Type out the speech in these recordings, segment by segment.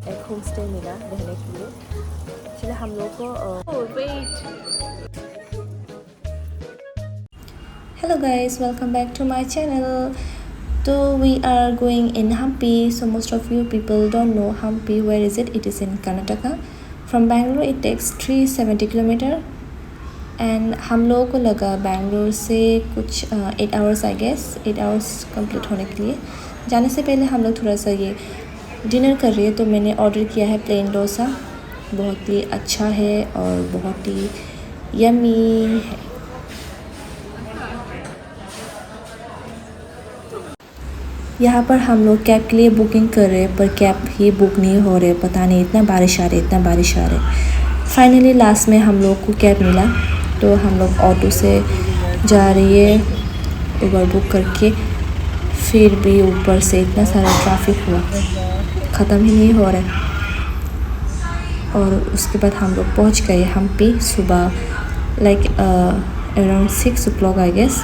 एक home stay मिला रहने के लिए। चलिए हम लोग को wait. Hello guys, welcome back to my channel. So we are going in Hampi. So most of you people don't know Hampi. Where is it? It is in Karnataka. From Bangalore it takes 370 kilometer. And हम लोगों को लगा बैंगलोर से कुछ 8 hours I guess 8 hours complete होने के लिए। जाने से पहले हम लोग थोड़ा सा ये डिनर कर रहे हैं, तो मैंने ऑर्डर किया है प्लेन डोसा। बहुत ही अच्छा है और बहुत ही यमी है। यहाँ पर हम लोग कैब के लिए बुकिंग कर रहे हैं, पर कैब ही बुक नहीं हो रहे, पता नहीं इतना बारिश आ रही, इतना बारिश आ रही। फाइनली लास्ट में हम लोग को कैब मिला, तो हम लोग ऑटो से जा रही है उबर बुक करके। फिर भी ऊपर से इतना सारा ट्रैफिक हुआ, ख़त्म ही नहीं हो रहा। और उसके बाद हम लोग पहुँच गए हम्पी सुबह like around 6 o'clock I guess.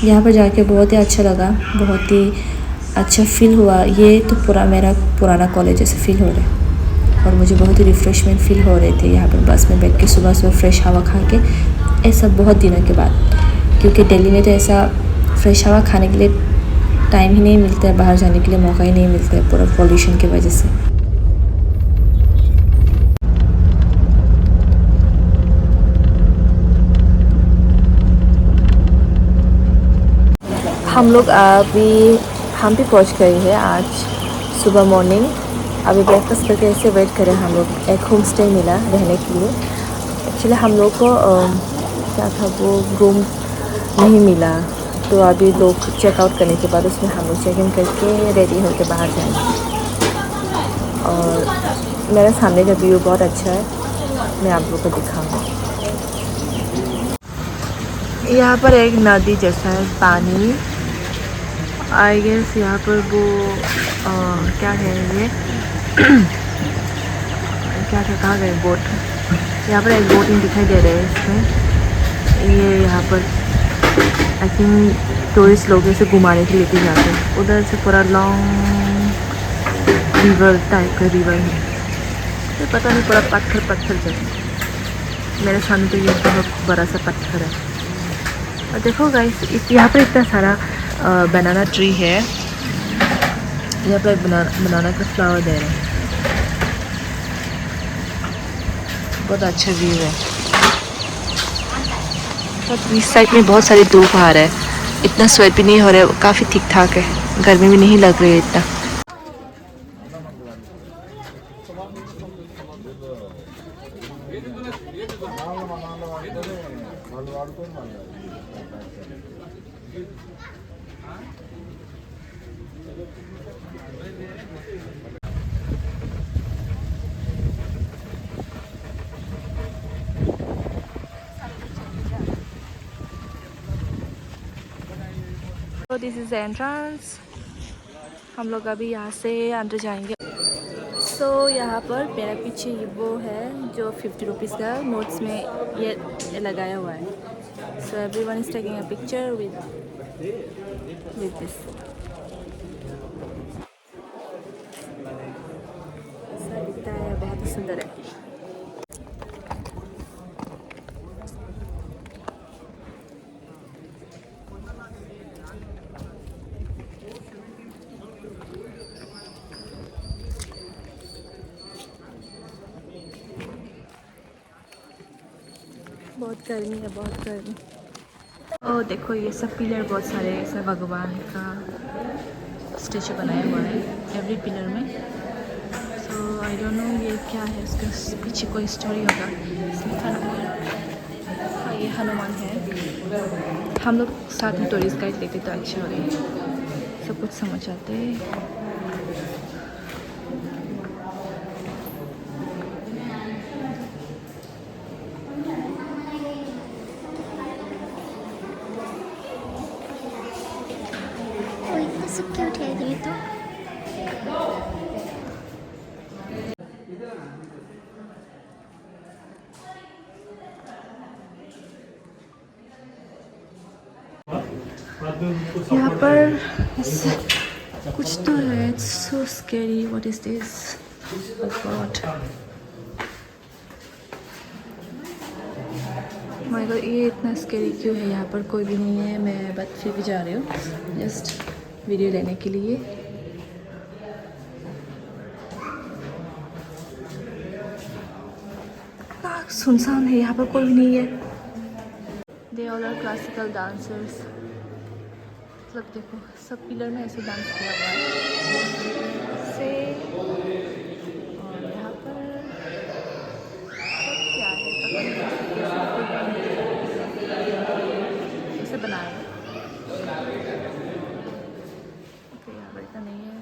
यहाँ पर जाके बहुत ही अच्छा लगा, बहुत ही अच्छा फील हुआ। ये तो पूरा मेरा पुराना कॉलेज जैसे फील हो रहा है और मुझे बहुत ही रिफ़्रेशमेंट फील हो रहे थे यहाँ पर बस में बैठ के सुबह सुबह फ्रेश हवा खा के। ऐसा बहुत दिनों के बाद, क्योंकि दिल्ली में तो ऐसा फ्रेश हवा खाने के लिए टाइम ही नहीं मिलता है, बाहर जाने के लिए मौका ही नहीं मिलता है पूरा पॉल्यूशन की वजह से। हम लोग अभी हम्पी पहुँच गए हैं आज सुबह मॉर्निंग। अभी ब्रेकफास्ट करके ऐसे वेट करें हम लोग। एक होम स्टे मिला रहने के लिए। एक्चुअली हम लोग को क्या था वो रूम नहीं मिला, तो अभी लोग चेकआउट करने के बाद उसमें हम लोग चेक इन करके रेडी होकर बाहर जाएंगे। और मेरे सामने का व्यू बहुत अच्छा है, मैं आप लोगों को दिखाऊंगा। यहाँ पर एक नदी जैसा है पानी, आई गेस यहाँ पर वो क्या है ये क्या क्या कहा गया बोट। यहाँ पर एक बोटिंग दिखाई दे रहा है इसमें। ये यहाँ पर आई थिंक टूरिस्ट लोग इसे घुमाने के लिए लेके जाते हैं। उधर से पूरा लॉन्ग रिवर टाइप का रिवर है, तो पता नहीं पूरा पत्थर पत्थर जैसा। मेरे सामने तो ये बहुत बड़ा सा पत्थर है। और देखो गाइस यहाँ पर इतना सारा बनाना ट्री है। यहाँ पर बनाना का फ्लावर दे रहे हैं। बहुत अच्छा व्यू है। और इस साइड में बहुत सारी धूप आ रहा है, इतना स्वेट भी नहीं हो रहा है, काफ़ी ठीक ठाक है, गर्मी भी नहीं लग रही है इतना। तो दिस इज़ द एंट्रेंस। हम लोग अभी यहाँ से अंदर जाएंगे। सो यहाँ पर मेरा पीछे ये वो है जो 50 रुपीज़ का नोट्स में ये लगाया हुआ है। So everyone is taking a picture with this. ऐसा दिखता है, बहुत ही सुंदर है। बहुत गर्मी है, बहुत गर्मी। ओह देखो ये सब पिलर बहुत सारे ऐसे भगवान का स्टेचू बनाया हुआ है एवरी पिलर में। सो आई डोंट नो ये क्या है, इसके पीछे कोई स्टोरी होगा। इसमें हनुमान, हाँ ये हनुमान है। हम लोग साथ में टूरिस्ट गाइड लेते तो अच्छा होगा, सब कुछ समझ आते हैं। सब क्यूट है ये तो। यहाँ पर ऐसा कुछ तो है. It's so scary. What is this? Oh God. My God, ये इतना स्केरी क्यों है? यहाँ पर कोई भी नहीं है. मैं बस फिर भी जा रही हूँ जस्ट वीडियो लेने के लिए. सुनसान है, यहाँ पर कोई भी नहीं है. They all are classical dancers. मतलब देखो सब पिलर में ऐसे डांस किया हुआ है से. और यहाँ पर सब क्या है पता नहीं. ऐसे बनाया है. ओके यहाँ पर इतना नहीं है.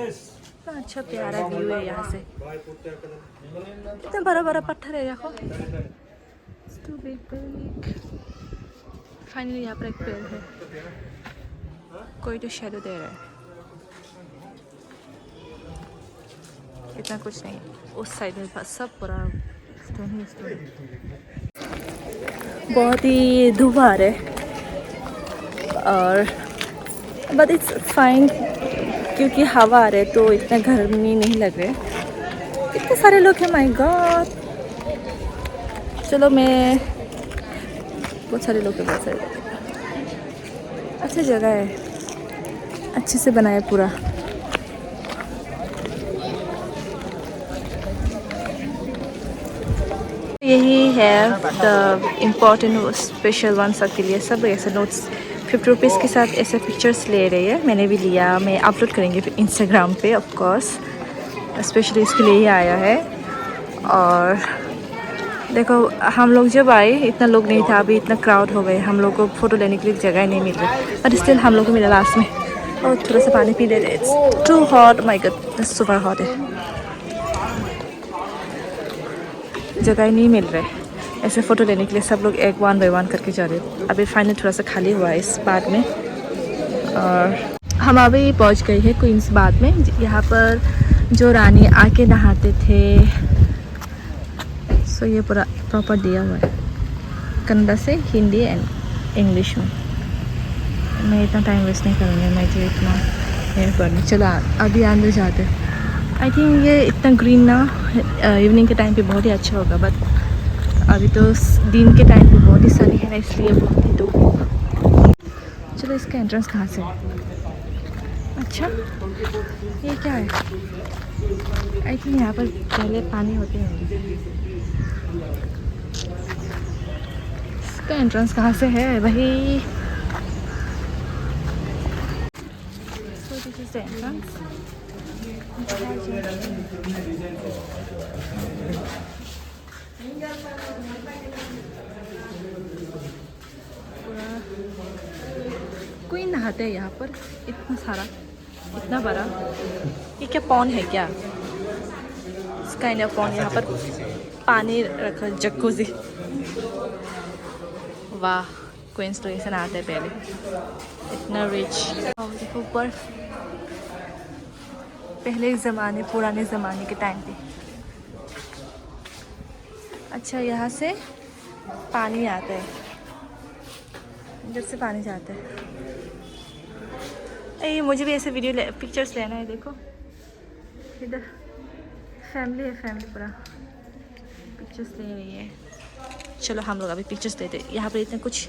इतना अच्छा प्यारा व्यू है यहाँ से. कितना बड़ा बड़ा पत्थर है देखो. फाइनली यहाँ पर एक पेड़ है. कोई तो शेडो दे रहा है. इतना कुछ नहीं. उस साइड में सब पूरा स्टोन ही स्टोन. बहुत ही धूप आ रहा है और बट इट्स फाइन क्योंकि हवा आ रहा है तो इतना गर्मी नहीं लग रहा है. इतने सारे लोग हैं. My God. चलो मैं बहुत सारे लोग हैं. बहुत सारे लोग हैं. अच्छी जगह है. अच्छे से बनाया पूरा. यही है द इम्पोर्टेंट स्पेशल वन सबके लिए. सब ऐसे नोट्स 50 रुपीज़ के साथ ऐसे पिक्चर्स ले रही है. मैंने भी लिया. मैं अपलोड करेंगे फिर इंस्टाग्राम पे ऑफ कोर्स. स्पेशली इसके लिए ही आया है. और देखो हम लोग जब आए इतना लोग नहीं था. अभी इतना क्राउड हो गए. हम लोग को फ़ोटो लेने के लिए जगह नहीं मिल रही. बट स्टिल हम लोग को मिला लास्ट में. और थोड़ा सा पानी पी लेते. It's too hot. My god super hot है. जगह नहीं मिल रहा है ऐसे फ़ोटो लेने के लिए. सब लोग एक 1 बाय 1 करके जा रहे हैं. अभी फाइनली थोड़ा सा खाली हुआ है इस बाग में. और हम अभी पहुंच गए हैं क्वींस बाग में. यहाँ पर जो रानी आके नहाते थे. सो ये पूरा प्रॉपर दिया हुआ है कन्नड़ा से हिंदी एंड इंग्लिश में. मैं इतना टाइम वेस्ट नहीं करूँगी. मैं जो इतना ये पढ़ने. चलो अभी अंदर जाते. आई थिंक ये इतना ग्रीन ना इवनिंग के टाइम पे बहुत ही अच्छा होगा. बट अभी तो दिन के टाइम पे बहुत ही सनी है ना इसलिए बहुत ही धूप. चलो इसका एंट्रेंस कहाँ से है? अच्छा ये क्या है? आई थिंक यहाँ पर पहले पानी होते हैं. इसका एंट्रेंस कहाँ से है वही? So this is the entrance. कोई नहाते हैं यहाँ पर. इतना सारा इतना बड़ा. ये क्या पॉन्ड है क्या? Kind of pond. यहाँ पर पानी रखा. जक्कुज़ी. वाह क्वींस तो ऐसे नहाते हैं पहले. इतना रिच. और देखो बर्फ. पहले ज़माने पुराने ज़माने के टाइम पे. अच्छा यहाँ से पानी आता है. इधर से पानी जाता है. ये मुझे भी ऐसे वीडियो पिक्चर्स लेना है. देखो इधर फैमिली है. फैमिली पूरा पिक्चर्स ले रही है. चलो हम लोग अभी पिक्चर्स लेते हैं. यहाँ पर इतना कुछ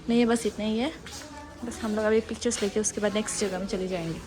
नहीं है. बस इतना ही है. बस हम लोग अभी पिक्चर्स लेके उसके बाद नेक्स्ट जगह में चले जाएंगे.